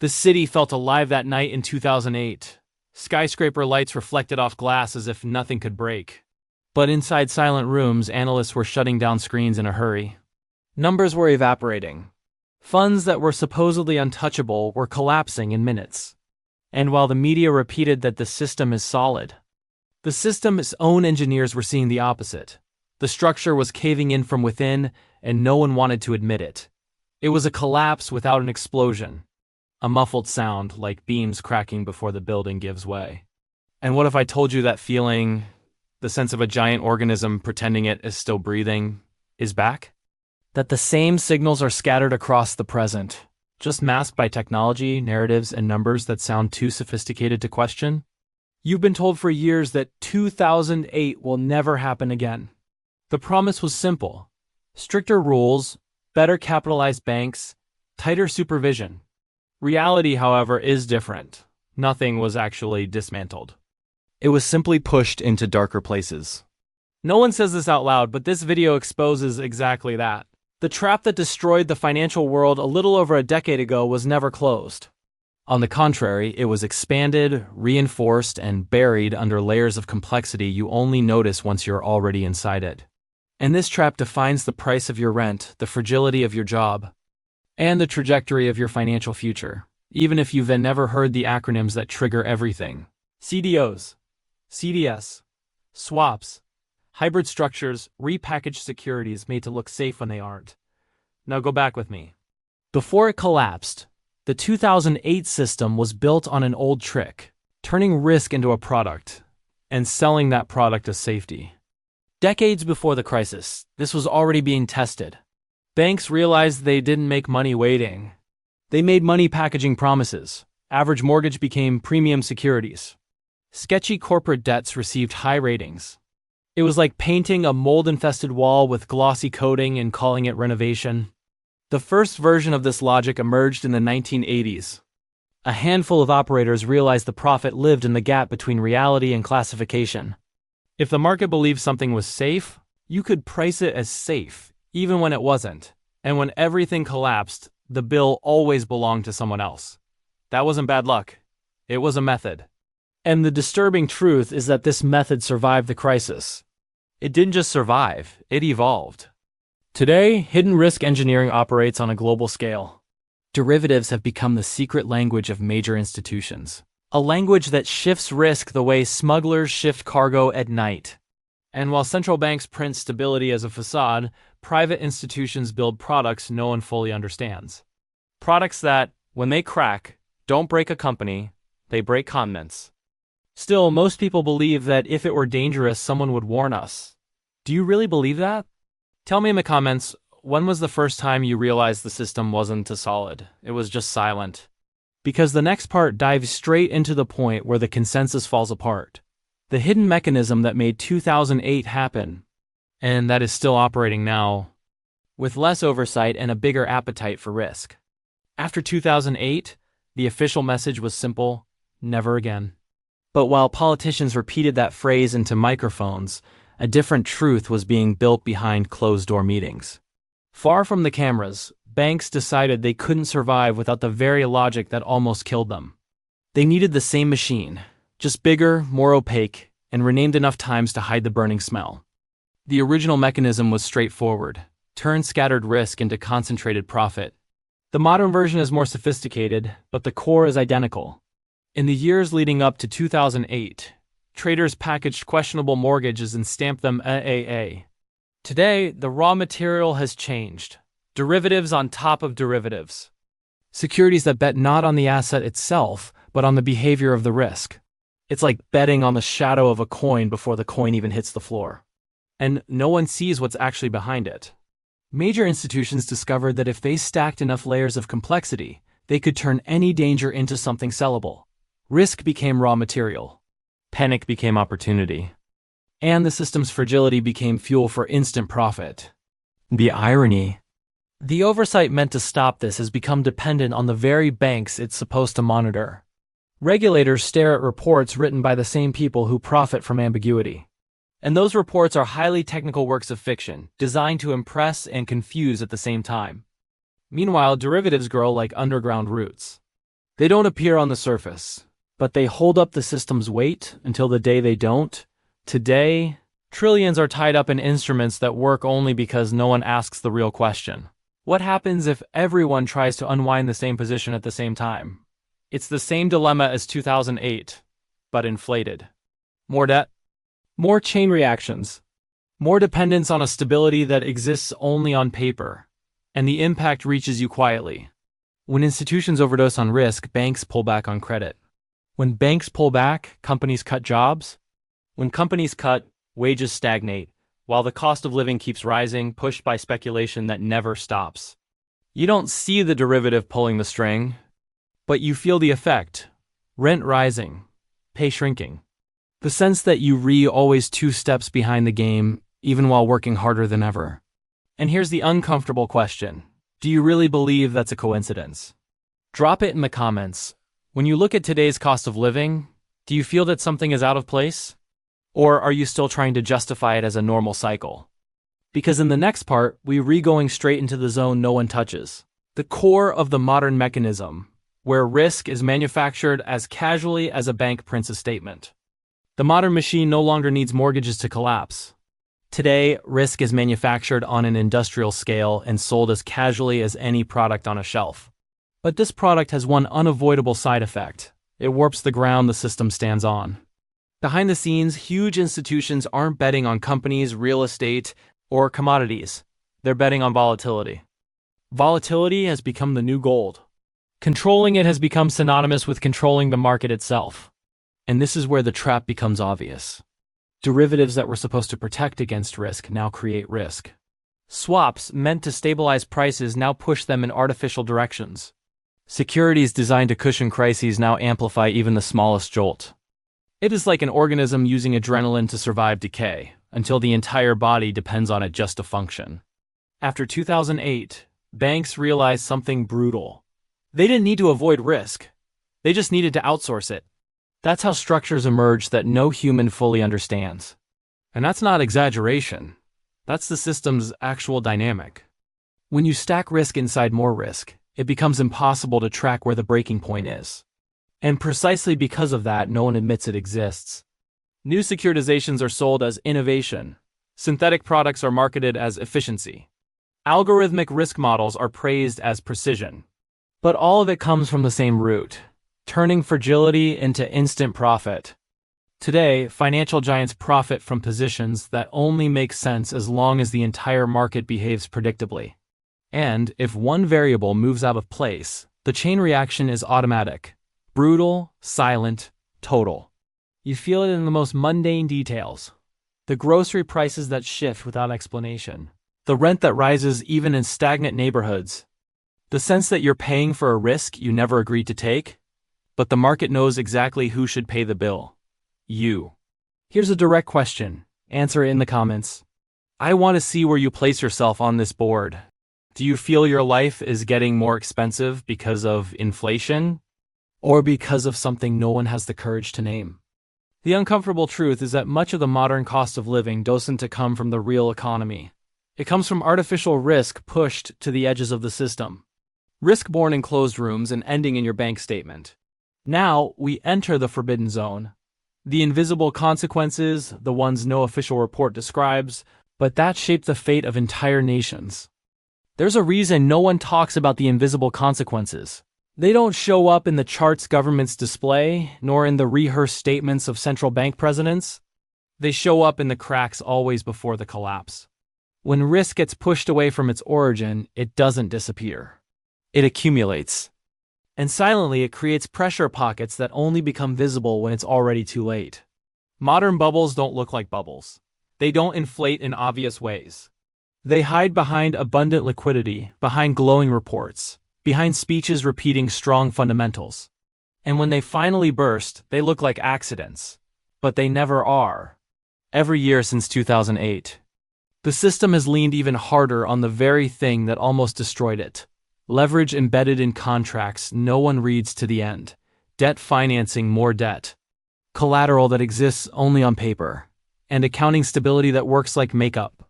The city felt alive that night in 2008. Skyscraper lights reflected off glass as if nothing could break. But inside silent rooms, analysts were shutting down screens in a hurry. Numbers were evaporating. Funds that were supposedly untouchable were collapsing in minutes. And while the media repeated that the system is solid, the system's own engineers were seeing the opposite. The structure was caving in from within, and no one wanted to admit it. It was a collapse without an explosion. A muffled sound, like beams cracking before the building gives way. And what if I told you that feeling, the sense of a giant organism pretending it is still breathing, is back? That the same signals are scattered across the present, just masked by technology, narratives, and numbers that sound too sophisticated to question? You've been told for years that 2008 will never happen again. The promise was simple: stricter rules, better capitalized banks, tighter supervision. Reality, however, is different. Nothing was actually dismantled. It was simply pushed into darker places. No one says this out loud, but this video exposes exactly that. The trap that destroyed the financial world a little over a decade ago was never closed. On the contrary, it was expanded, reinforced, and buried under layers of complexity you only notice once you're already inside it. And this trap defines the price of your rent, the fragility of your job, and the trajectory of your financial future, even if you've never heard the acronyms that trigger everything. CDOs, CDS, swaps, hybrid structures, repackaged securities made to look safe when they aren't. Now go back with me. Before it collapsed, the 2008 system was built on an old trick, turning risk into a product, and selling that product as safety. Decades before the crisis, this was already being tested. Banks realized they didn't make money waiting. They made money packaging promises. Average mortgage became premium securities. Sketchy corporate debts received high ratings. It was like painting a mold-infested wall with glossy coating and calling it renovation. The first version of this logic emerged in the 1980s. A handful of operators realized the profit lived in the gap between reality and classification. If the market believed something was safe, you could price it as safe, even when it wasn't. And when everything collapsed, the bill always belonged to someone else. That wasn't bad luck. It was a method. And the disturbing truth is that this method survived the crisis. It didn't just survive, it evolved. Today, hidden risk engineering operates on a global scale. Derivatives have become the secret language of major institutions. A language that shifts risk the way smugglers shift cargo at night. And while central banks print stability as a facade, private institutions build products no one fully understands. Products that, when they crack, don't break a company, they break continents. Still, most people believe that if it were dangerous, someone would warn us. Do you really believe that? Tell me in the comments, when was the first time you realized the system wasn't a solid? It was just silent. Because the next part dives straight into the point where the consensus falls apart. The hidden mechanism that made 2008 happen, and that is still operating now, with less oversight and a bigger appetite for risk. After 2008, the official message was simple: never again. But while politicians repeated that phrase into microphones, a different truth was being built behind closed-door meetings. Far from the cameras, banks decided they couldn't survive without the very logic that almost killed them. They needed the same machine, just bigger, more opaque, and renamed enough times to hide the burning smell. The original mechanism was straightforward: turn scattered risk into concentrated profit. The modern version is more sophisticated, but the core is identical. In the years leading up to 2008, traders packaged questionable mortgages and stamped them AAA. Today, the raw material has changed. Derivatives on top of derivatives. Securities that bet not on the asset itself, but on the behavior of the risk. It's like betting on the shadow of a coin before the coin even hits the floor. And no one sees what's actually behind it. Major institutions discovered that if they stacked enough layers of complexity, they could turn any danger into something sellable. Risk became raw material. Panic became opportunity. And the system's fragility became fuel for instant profit. The irony: the oversight meant to stop this has become dependent on the very banks it's supposed to monitor. Regulators stare at reports written by the same people who profit from ambiguity. And those reports are highly technical works of fiction, designed to impress and confuse at the same time. Meanwhile, derivatives grow like underground roots. They don't appear on the surface, but they hold up the system's weight until the day they don't. Today, trillions are tied up in instruments that work only because no one asks the real question. What happens if everyone tries to unwind the same position at the same time? It's the same dilemma as 2008, but inflated. More debt, more chain reactions, more dependence on a stability that exists only on paper, and the impact reaches you quietly. When institutions overdose on risk, banks pull back on credit. When banks pull back, companies cut jobs. When companies cut, wages stagnate, while the cost of living keeps rising, pushed by speculation that never stops. You don't see the derivative pulling the string, but you feel the effect. Rent rising, pay shrinking. The sense that you always 2 steps behind the game, even while working harder than ever. And here's the uncomfortable question. Do you really believe that's a coincidence? Drop it in the comments. When you look at today's cost of living, do you feel that something is out of place? Or are you still trying to justify it as a normal cycle? Because in the next part, we're going straight into the zone no one touches. The core of the modern mechanism, where risk is manufactured as casually as a bank prints a statement. The modern machine no longer needs mortgages to collapse. Today, risk is manufactured on an industrial scale and sold as casually as any product on a shelf. But this product has one unavoidable side effect. It warps the ground the system stands on. Behind the scenes, huge institutions aren't betting on companies, real estate, or commodities. They're betting on volatility. Volatility has become the new gold. Controlling it has become synonymous with controlling the market itself. And this is where the trap becomes obvious. Derivatives that were supposed to protect against risk now create risk. Swaps meant to stabilize prices now push them in artificial directions. Securities designed to cushion crises now amplify even the smallest jolt. It is like an organism using adrenaline to survive decay, until the entire body depends on it just to function. After 2008, banks realized something brutal. They didn't need to avoid risk. They just needed to outsource it. That's how structures emerge that no human fully understands. And that's not exaggeration. That's the system's actual dynamic. When you stack risk inside more risk, it becomes impossible to track where the breaking point is. And precisely because of that, no one admits it exists. New securitizations are sold as innovation. Synthetic products are marketed as efficiency. Algorithmic risk models are praised as precision. But all of it comes from the same root, turning fragility into instant profit. Today, financial giants profit from positions that only make sense as long as the entire market behaves predictably. And if one variable moves out of place, the chain reaction is automatic. Brutal, silent, total. You feel it in the most mundane details. The grocery prices that shift without explanation. The rent that rises even in stagnant neighborhoods. The sense that you're paying for a risk you never agreed to take, but the market knows exactly who should pay the bill. You. Here's a direct question. Answer it in the comments. I want to see where you place yourself on this board. Do you feel your life is getting more expensive because of inflation? Or because of something no one has the courage to name? The uncomfortable truth is that much of the modern cost of living doesn't come from the real economy. It comes from artificial risk pushed to the edges of the system. Risk born in closed rooms and ending in your bank statement. Now we enter the forbidden zone. The invisible consequences, the ones no official report describes, but that shape the fate of entire nations. There's a reason no one talks about the invisible consequences. They don't show up in the charts governments display, nor in the rehearsed statements of central bank presidents. They show up in the cracks always before the collapse. When risk gets pushed away from its origin, it doesn't disappear. It accumulates. And silently it creates pressure pockets that only become visible when it's already too late. Modern bubbles don't look like bubbles. They don't inflate in obvious ways. They hide behind abundant liquidity, behind glowing reports, behind speeches repeating strong fundamentals. And when they finally burst, they look like accidents. But they never are. Every year since 2008, the system has leaned even harder on the very thing that almost destroyed it. Leverage embedded in contracts no one reads to the end. Debt financing more debt. Collateral that exists only on paper. And accounting stability that works like makeup.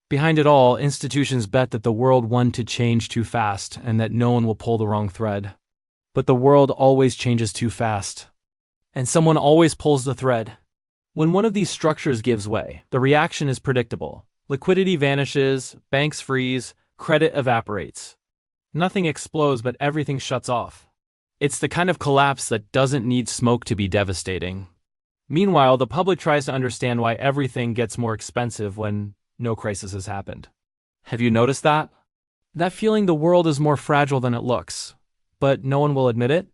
Behind it all, institutions bet that the world wants to change too fast and that no one will pull the wrong thread. But the world always changes too fast. And someone always pulls the thread. When one of these structures gives way, the reaction is predictable. Liquidity vanishes, banks freeze, credit evaporates. Nothing explodes, but everything shuts off. It's the kind of collapse that doesn't need smoke to be devastating. Meanwhile, the public tries to understand why everything gets more expensive when no crisis has happened. Have you noticed that? That feeling the world is more fragile than it looks, but no one will admit it?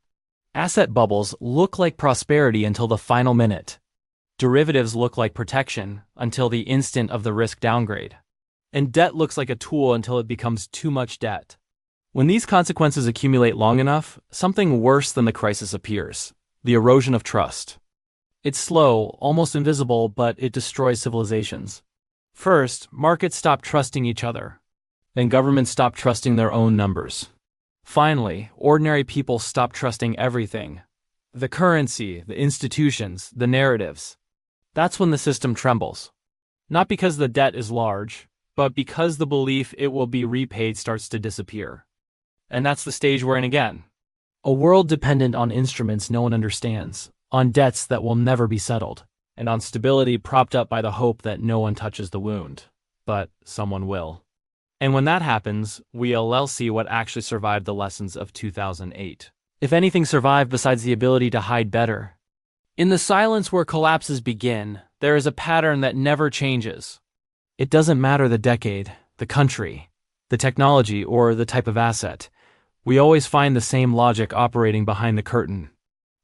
Asset bubbles look like prosperity until the final minute. Derivatives look like protection until the instant of the risk downgrade. And debt looks like a tool until it becomes too much debt. When these consequences accumulate long enough, something worse than the crisis appears: the erosion of trust. It's slow, almost invisible, but it destroys civilizations. First, markets stop trusting each other. Then governments stop trusting their own numbers. Finally, ordinary people stop trusting everything: the currency, the institutions, the narratives. That's when the system trembles. Not because the debt is large, but because the belief it will be repaid starts to disappear. And that's the stage we're in again. A world dependent on instruments no one understands, on debts that will never be settled, and on stability propped up by the hope that no one touches the wound. But someone will. And when that happens, we'll see what actually survived the lessons of 2008. If anything survived besides the ability to hide better. In the silence where collapses begin, there is a pattern that never changes. It doesn't matter the decade, the country, the technology, or the type of asset. We always find the same logic operating behind the curtain.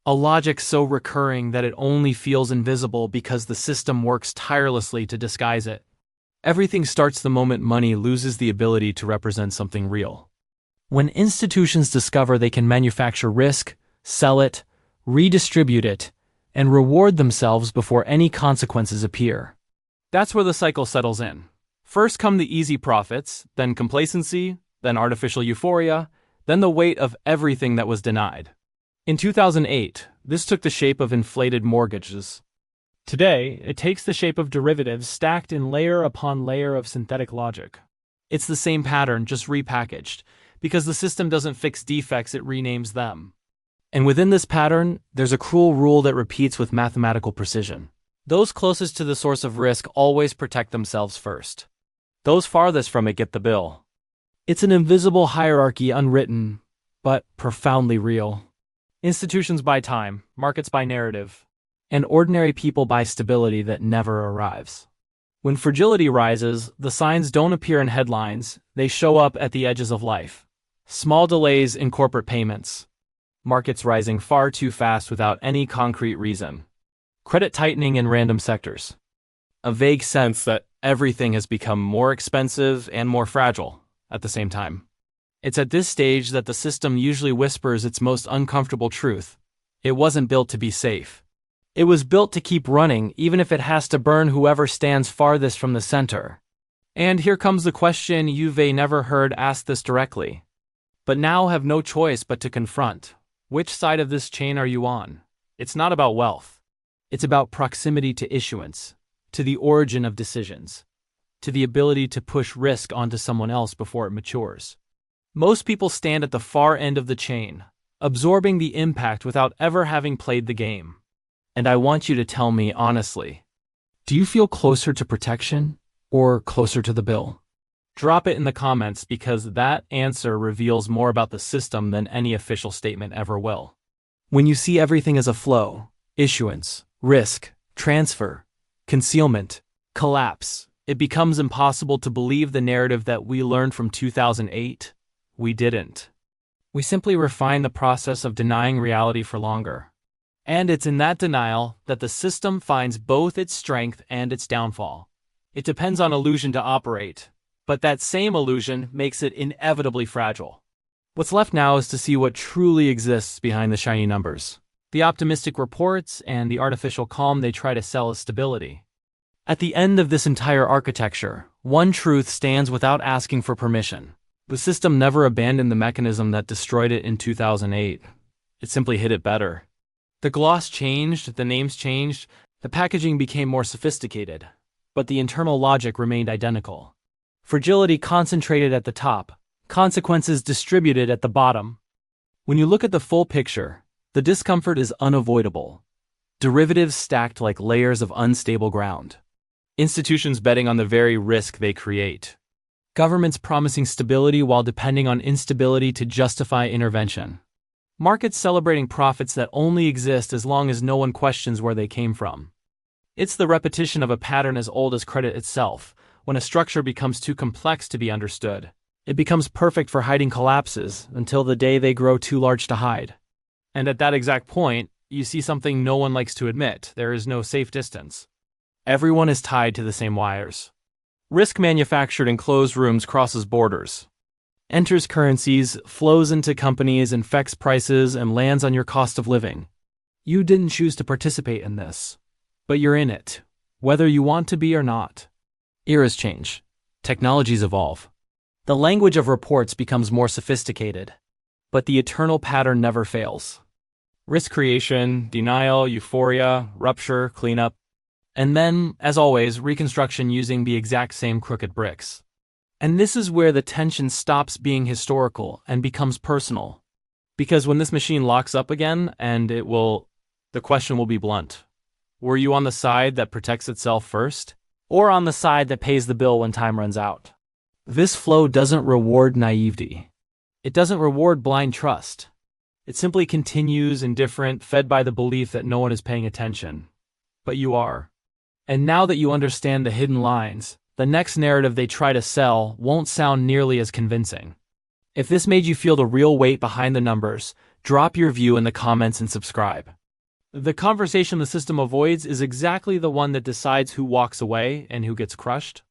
A logic so recurring that it only feels invisible because the system works tirelessly to disguise it. Everything starts the moment money loses the ability to represent something real. When institutions discover they can manufacture risk, sell it, redistribute it, and reward themselves before any consequences appear. That's where the cycle settles in. First come the easy profits, then complacency, then artificial euphoria, then the weight of everything that was denied. In 2008, this took the shape of inflated mortgages. Today, it takes the shape of derivatives stacked in layer upon layer of synthetic logic. It's the same pattern, just repackaged. Because the system doesn't fix defects, it renames them. And within this pattern, there's a cruel rule that repeats with mathematical precision. Those closest to the source of risk always protect themselves first. Those farthest from it get the bill. It's an invisible hierarchy, unwritten, but profoundly real. Institutions buy time, markets buy narrative, and ordinary people buy stability that never arrives. When fragility rises, the signs don't appear in headlines, they show up at the edges of life. Small delays in corporate payments. Markets rising far too fast without any concrete reason. Credit tightening in random sectors. A vague sense that everything has become more expensive and more fragile at the same time. It's at this stage that the system usually whispers its most uncomfortable truth. It wasn't built to be safe. It was built to keep running, even if it has to burn whoever stands farthest from the center. And here comes the question you've never heard asked this directly, but now have no choice but to confront. Which side of this chain are you on? It's not about wealth. It's about proximity to issuance, to the origin of decisions, to the ability to push risk onto someone else before it matures. Most people stand at the far end of the chain, absorbing the impact without ever having played the game. And I want you to tell me honestly, do you feel closer to protection or closer to the bill? Drop it in the comments because that answer reveals more about the system than any official statement ever will. When you see everything as a flow, issuance, risk, transfer, concealment, collapse, it becomes impossible to believe the narrative that we learned from 2008. We didn't. We simply refined the process of denying reality for longer. And it's in that denial that the system finds both its strength and its downfall. It depends on illusion to operate, but that same illusion makes it inevitably fragile. What's left now is to see what truly exists behind the shiny numbers, the optimistic reports, and the artificial calm they try to sell as stability. At the end of this entire architecture, one truth stands without asking for permission. The system never abandoned the mechanism that destroyed it in 2008. It simply hid it better. The gloss changed, the names changed, the packaging became more sophisticated, but the internal logic remained identical. Fragility concentrated at the top, consequences distributed at the bottom. When you look at the full picture, the discomfort is unavoidable. Derivatives stacked like layers of unstable ground. Institutions betting on the very risk they create. Governments promising stability while depending on instability to justify intervention. Markets celebrating profits that only exist as long as no one questions where they came from. It's the repetition of a pattern as old as credit itself. When a structure becomes too complex to be understood, it becomes perfect for hiding collapses until the day they grow too large to hide. And at that exact point, you see something no one likes to admit: there is no safe distance. Everyone is tied to the same wires. Risk manufactured in closed rooms crosses borders, enters currencies, flows into companies, infects prices, and lands on your cost of living. You didn't choose to participate in this, but you're in it, whether you want to be or not. Eras change. Technologies evolve. The language of reports becomes more sophisticated, but the eternal pattern never fails. Risk creation, denial, euphoria, rupture, cleanup, and then, as always, reconstruction using the exact same crooked bricks. And this is where the tension stops being historical and becomes personal. Because when this machine locks up again, the question will be blunt. Were you on the side that protects itself first, or on the side that pays the bill when time runs out? This flow doesn't reward naivety. It doesn't reward blind trust. It simply continues indifferent, fed by the belief that no one is paying attention. But you are. And now that you understand the hidden lines, the next narrative they try to sell won't sound nearly as convincing. If this made you feel the real weight behind the numbers, drop your view in the comments and subscribe. The conversation the system avoids is exactly the one that decides who walks away and who gets crushed.